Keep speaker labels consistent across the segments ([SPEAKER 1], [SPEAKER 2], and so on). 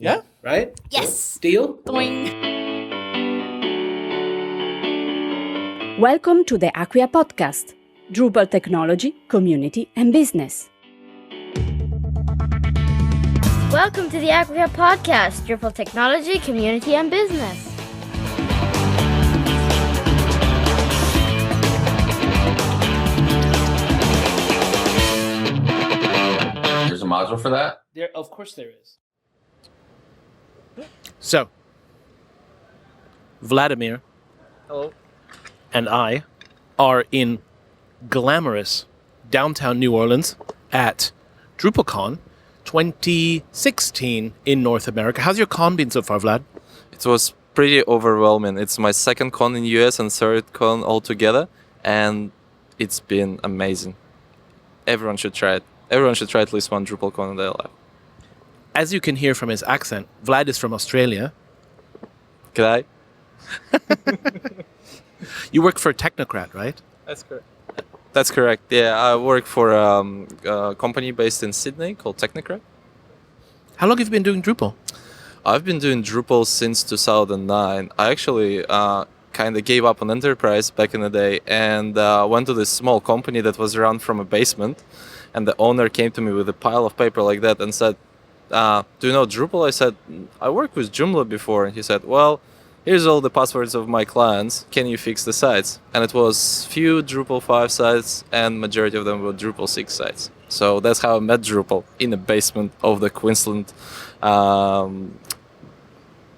[SPEAKER 1] Yeah?
[SPEAKER 2] Right?
[SPEAKER 3] Yes.
[SPEAKER 2] Deal?
[SPEAKER 3] Doing.
[SPEAKER 4] Welcome to the Acquia Podcast, Drupal Technology, Community and Business.
[SPEAKER 5] Welcome to the Acquia Podcast, Drupal Technology, Community, and Business.
[SPEAKER 6] There's a module for that?
[SPEAKER 2] Of course there is.
[SPEAKER 1] So, Vladimir and I are in glamorous downtown New Orleans at DrupalCon 2016 in North America. How's your con been so far, Vlad?
[SPEAKER 7] It was pretty overwhelming. It's my second con in US and third con altogether, and it's been amazing. Everyone should try it. Everyone should try at least one DrupalCon in their life.
[SPEAKER 1] As you can hear from his accent, Vlad is from Australia.
[SPEAKER 7] Could I?
[SPEAKER 1] You work for Technocrat, right?
[SPEAKER 7] That's correct. That's correct. Yeah, I work for a company based in Sydney called Technocrat.
[SPEAKER 1] How long have you been doing Drupal?
[SPEAKER 7] I've been doing Drupal since 2009. I actually kind of gave up on enterprise back in the day and went to this small company that was run from a basement. And the owner came to me with a pile of paper like that and said, do you know Drupal? I said, I worked with Joomla before. And he said, well, here's all the passwords of my clients. Can you fix the sites? And it was few Drupal 5 sites and majority of them were Drupal 6 sites. So that's how I met Drupal, in the basement of the Queensland. Well,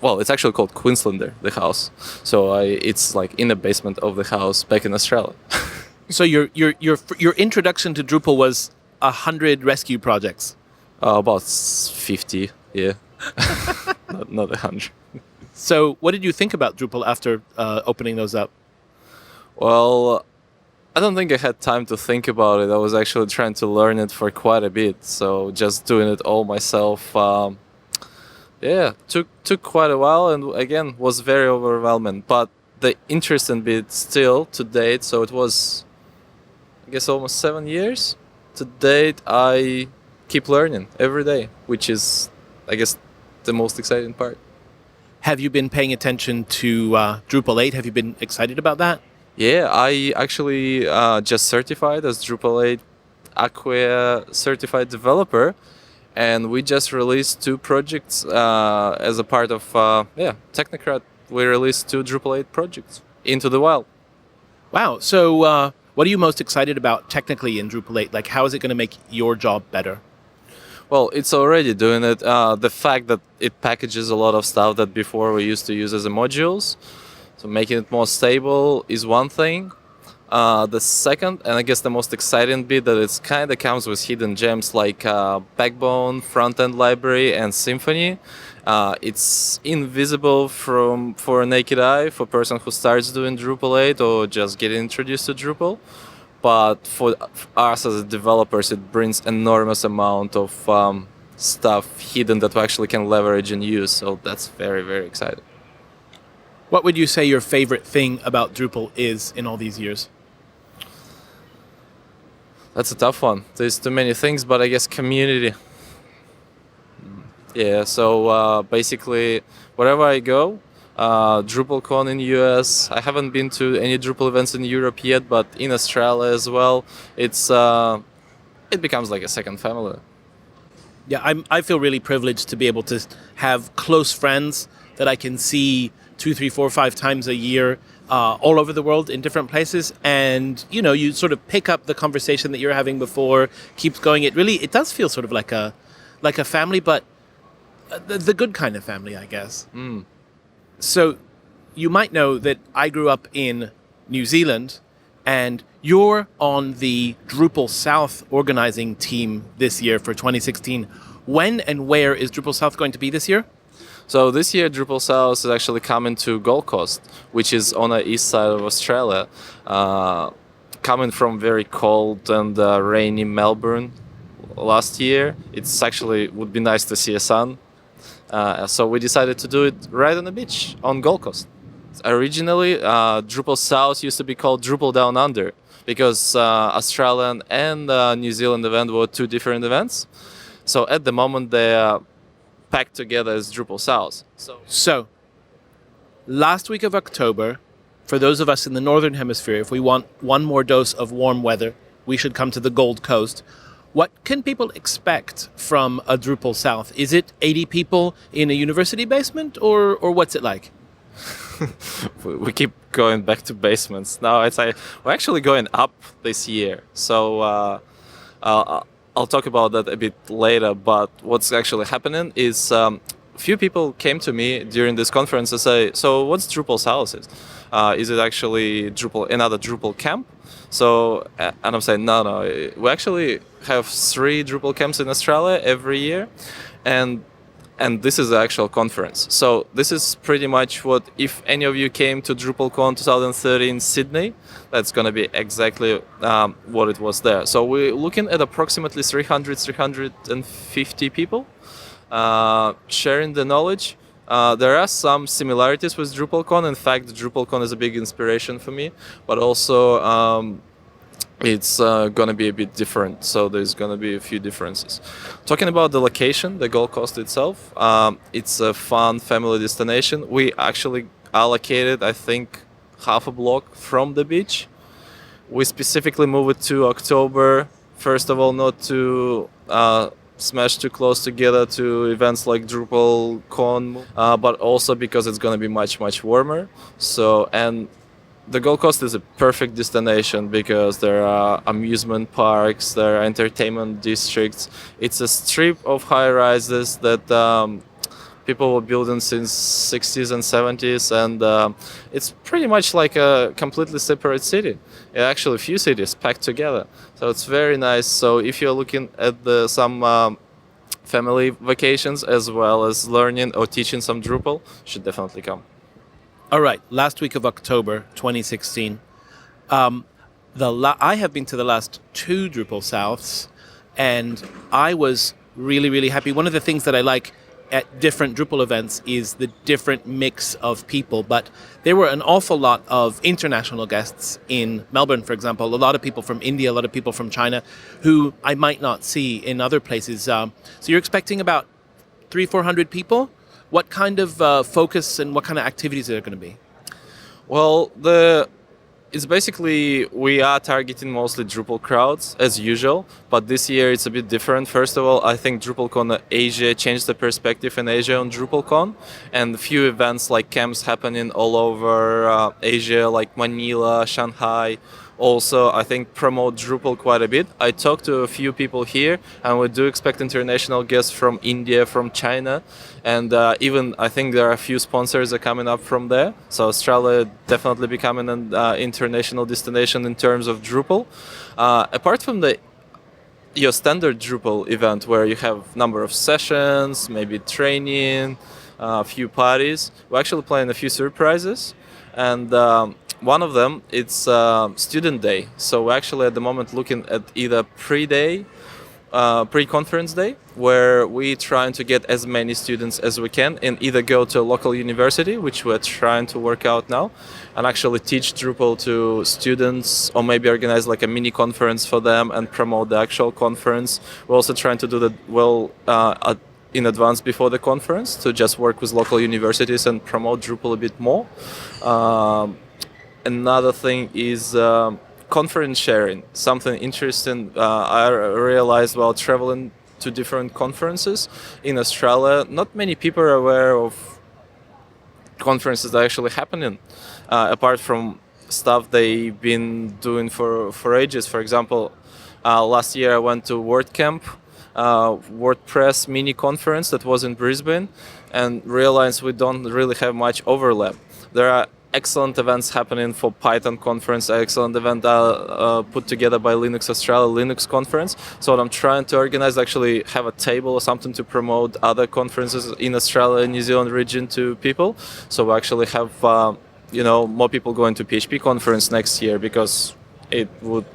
[SPEAKER 7] it's actually called Queenslander, the house. So it's like in the basement of the house back in Australia.
[SPEAKER 1] So your introduction to Drupal was 100 rescue projects.
[SPEAKER 7] About 50, yeah. not 100.
[SPEAKER 1] So what did you think about Drupal after opening those up?
[SPEAKER 7] Well, I don't think I had time to think about it. I was actually trying to learn it for quite a bit. So just doing it all myself, took quite a while and again was very overwhelming. But the interesting bit still to date, so it was, I guess, almost 7 years. To date, I keep learning every day, which is, I guess, the most exciting part.
[SPEAKER 1] Have you been paying attention to Drupal 8? Have you been excited about that?
[SPEAKER 7] Yeah, I actually just certified as Drupal 8 Acquia certified developer, and we just released 2 projects as a part of Technocrat. We released 2 Drupal 8 projects into the wild.
[SPEAKER 1] Wow. So what are you most excited about technically in Drupal 8? Like, how is it going to make your job better?
[SPEAKER 7] Well, it's already doing it. The fact that it packages a lot of stuff that before we used to use as a modules, so making it more stable is one thing. The second, and I guess the most exciting bit, that it kind of comes with hidden gems like Backbone, Front-End Library, and Symfony. It's invisible for a naked eye for a person who starts doing Drupal 8 or just getting introduced to Drupal. But for us as developers, it brings enormous amount of stuff hidden that we actually can leverage and use. So that's very, very exciting.
[SPEAKER 1] What would you say your favorite thing about Drupal is in all these years?
[SPEAKER 7] That's a tough one. There's too many things, but I guess community. Yeah, so basically, wherever I go, DrupalCon in US. I haven't been to any Drupal events in Europe yet, but in Australia as well. It becomes like a second family.
[SPEAKER 1] Yeah, I feel really privileged to be able to have close friends that I can see 2, 3, 4, 5 times a year all over the world in different places. And, you know, you sort of pick up the conversation that you're having before, keeps going. It does feel sort of like a family, but the good kind of family, I guess.
[SPEAKER 7] Mm.
[SPEAKER 1] So you might know that I grew up in New Zealand, and you're on the Drupal South organizing team this year for 2016. When and where is Drupal South going to be this year?
[SPEAKER 7] So this year, Drupal South is actually coming to Gold Coast, which is on the east side of Australia. Coming from very cold and rainy Melbourne last year, it's actually would be nice to see a sun. So we decided to do it right on the beach on Gold Coast. Originally, Drupal South used to be called Drupal Down Under because Australian and New Zealand event were 2 different events. So at the moment, packed together as Drupal South.
[SPEAKER 1] So, last week of October, for those of us in the Northern Hemisphere, if we want one more dose of warm weather, we should come to the Gold Coast. What can people expect from a Drupal South? Is it 80 people in a university basement, or what's it like?
[SPEAKER 7] We keep going back to basements. No, we're actually going up this year. So I'll talk about that a bit later. But what's actually happening is few people came to me during this conference and say, "So what's Drupal South? Is it actually another Drupal camp?" So and I'm saying, no. We actually have 3 Drupal camps in Australia every year, and this is the actual conference. So this is pretty much what, if any of you came to DrupalCon 2030 in Sydney, that's going to be exactly what it was there. So we're looking at approximately 350 people sharing the knowledge. There are some similarities with DrupalCon. In fact, DrupalCon is a big inspiration for me, but also it's going to be a bit different. So there's going to be a few differences. Talking about the location, the Gold Coast itself, it's a fun family destination. We actually allocated, I think, half a block from the beach. We specifically moved it to October, first of all, not to smash too close together to events like DrupalCon, but also because it's going to be much, much warmer. So, and the Gold Coast is a perfect destination because there are amusement parks, there are entertainment districts. It's a strip of high-rises that people were building since 60s and 70s, and it's pretty much like a completely separate city. Actually, a few cities packed together. So it's very nice. So if you're looking at some family vacations as well as learning or teaching some Drupal, you should definitely come.
[SPEAKER 1] All right, last week of October 2016. I have been to the last 2 Drupal Souths, and I was really, really happy. One of the things that I like at different Drupal events is the different mix of people, but there were an awful lot of international guests in Melbourne, for example, a lot of people from India, a lot of people from China, who I might not see in other places. So you're expecting about 300-400 people? What kind of focus and what kind of activities are there going to be?
[SPEAKER 7] Well, it's basically, we are targeting mostly Drupal crowds as usual, but this year it's a bit different. First of all, I think DrupalCon Asia changed the perspective in Asia on DrupalCon, and a few events like camps happening all over Asia, like Manila, Shanghai. Also, I think promote Drupal quite a bit. I talked to a few people here, and we do expect international guests from India, from China, and even I think there are a few sponsors that are coming up from there. So Australia definitely becoming an international destination in terms of Drupal. Apart from your standard Drupal event where you have number of sessions, maybe training, a few parties, we're actually planning a few surprises, and one of them, it's student day. So we're actually at the moment looking at either pre-conference day, where we're trying to get as many students as we can and either go to a local university, which we're trying to work out now, and actually teach Drupal to students, or maybe organize like a mini conference for them and promote the actual conference. We're also trying to do that in advance before the conference, to just work with local universities and promote Drupal a bit more. Another thing is conference sharing. Something interesting I realized while traveling to different conferences in Australia, not many people are aware of conferences that are actually happening, apart from stuff they've been doing for ages. For example, last year I went to WordCamp, WordPress mini conference that was in Brisbane, and realized we don't really have much overlap. There are excellent events happening for Python conference, excellent event put together by Linux Australia, Linux conference. So what I'm trying to organize, actually have a table or something to promote other conferences in Australia and New Zealand region to people. So we actually have more people going to PHP conference next year, because it would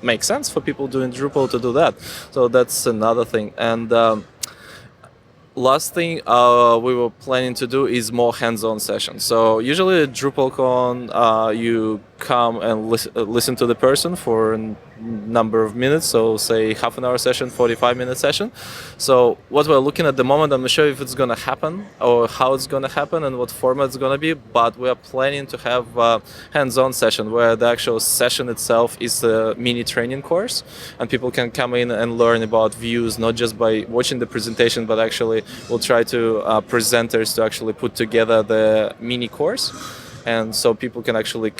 [SPEAKER 7] make sense for people doing Drupal to do that. So that's another thing. And last thing we were planning to do is more hands-on sessions. So usually at DrupalCon, you come and listen to the person for number of minutes, so say half an hour session, 45-minute session. So what we're looking at the moment, I'm not sure if it's going to happen or how it's going to happen and what format it's going to be, but we are planning to have a hands-on session where the actual session itself is a mini training course, and people can come in and learn about views, not just by watching the presentation, but actually we'll try to presenters to actually put together the mini course, and so people can actually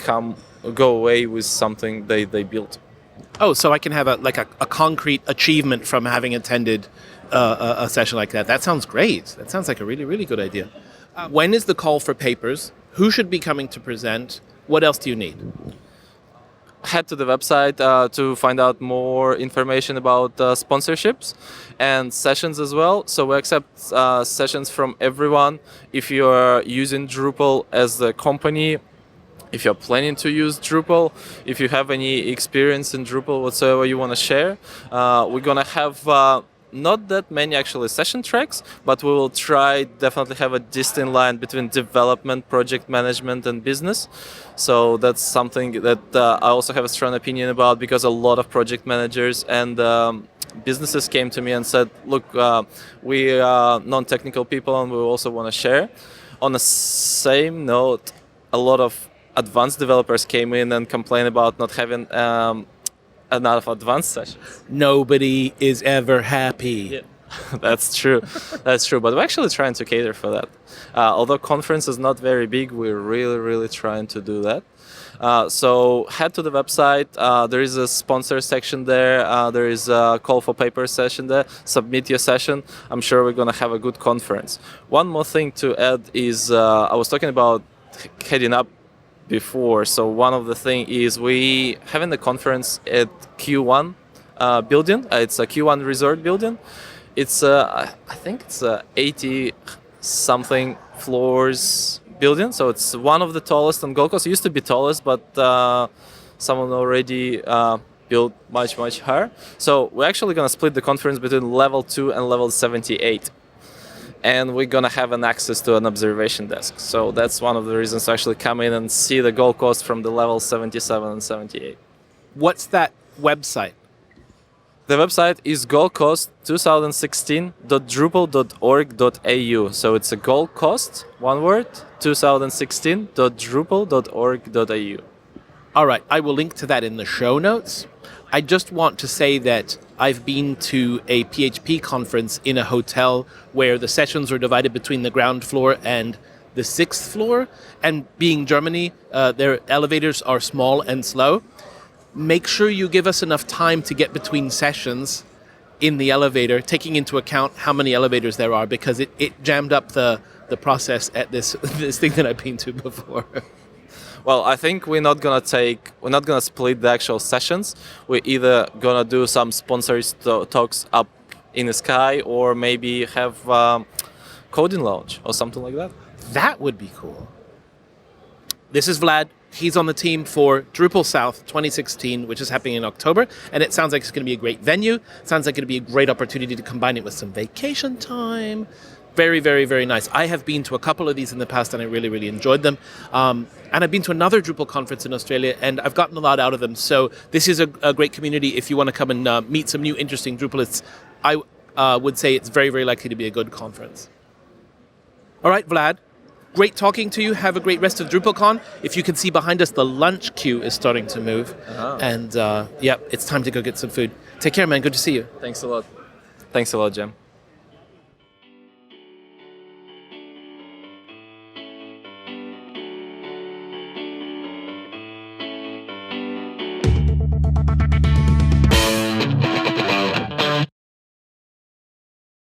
[SPEAKER 7] go away with something they built.
[SPEAKER 1] Oh, so I can have a concrete achievement from having attended a session like that. That sounds great. That sounds like a really, really good idea. When is the call for papers? Who should be coming to present? What else do you need?
[SPEAKER 7] Head to the website to find out more information about sponsorships and sessions as well. So we accept sessions from everyone. If you're using Drupal as a company, if you're planning to use Drupal, if you have any experience in Drupal whatsoever you want to share, we're going to have not that many actually session tracks, but we will definitely have a distinct line between development, project management, and business. So that's something that I also have a strong opinion about, because a lot of project managers and businesses came to me and said, look, we are non-technical people and we also want to share. On the same note, a lot of advanced developers came in and complained about not having enough advanced sessions.
[SPEAKER 1] Nobody is ever happy.
[SPEAKER 7] Yeah. That's true. That's true. But we're actually trying to cater for that. Although conference is not very big, we're really, really trying to do that. So head to the website. There is a sponsor section there. There is a call for paper session there. Submit your session. I'm sure we're going to have a good conference. One more thing to add is I was talking about heading up before. So one of the thing is we having the conference at Q1 building. It's a Q1 resort building. It's I think it's a 80 something floors building. So it's one of the tallest on Gold Coast. It used to be tallest, but someone already built much higher. So we're actually gonna split the conference between level 2 and level 78. And we're going to have an access to an observation desk. So that's one of the reasons to actually come in and see the Gold Coast from the level 77 and 78.
[SPEAKER 1] What's that website?
[SPEAKER 7] The website is goldcoast2016.drupal.org.au. So it's a Gold Coast, one word, 2016.drupal.org.au.
[SPEAKER 1] All right, I will link to that in the show notes. I just want to say that I've been to a PHP conference in a hotel where the sessions were divided between the ground floor and the 6th floor. And being Germany, their elevators are small and slow. Make sure you give us enough time to get between sessions in the elevator, taking into account how many elevators there are, because it jammed up the process at this thing that I've been to before.
[SPEAKER 7] Well, I think we're not gonna split the actual sessions. We're either gonna do some sponsors talks up in the sky, or maybe have coding lounge or something like that.
[SPEAKER 1] That would be cool. This is Vlad. He's on the team for Drupal South 2016, which is happening in October, and it sounds like it's going to be a great venue. It sounds like it's going to be a great opportunity to combine it with some vacation time. Very, very, very nice. I have been to a couple of these in the past, and I really, really enjoyed them. And I've been to another Drupal conference in Australia, and I've gotten a lot out of them. So this is a great community if you want to come and meet some new interesting Drupalists. I would say it's very, very likely to be a good conference. All right, Vlad. Great talking to you. Have a great rest of DrupalCon. If you can see behind us, the lunch queue is starting to move. Uh-huh. And it's time to go get some food. Take care, man. Good to see you.
[SPEAKER 7] Thanks a lot. Thanks a lot, Jem.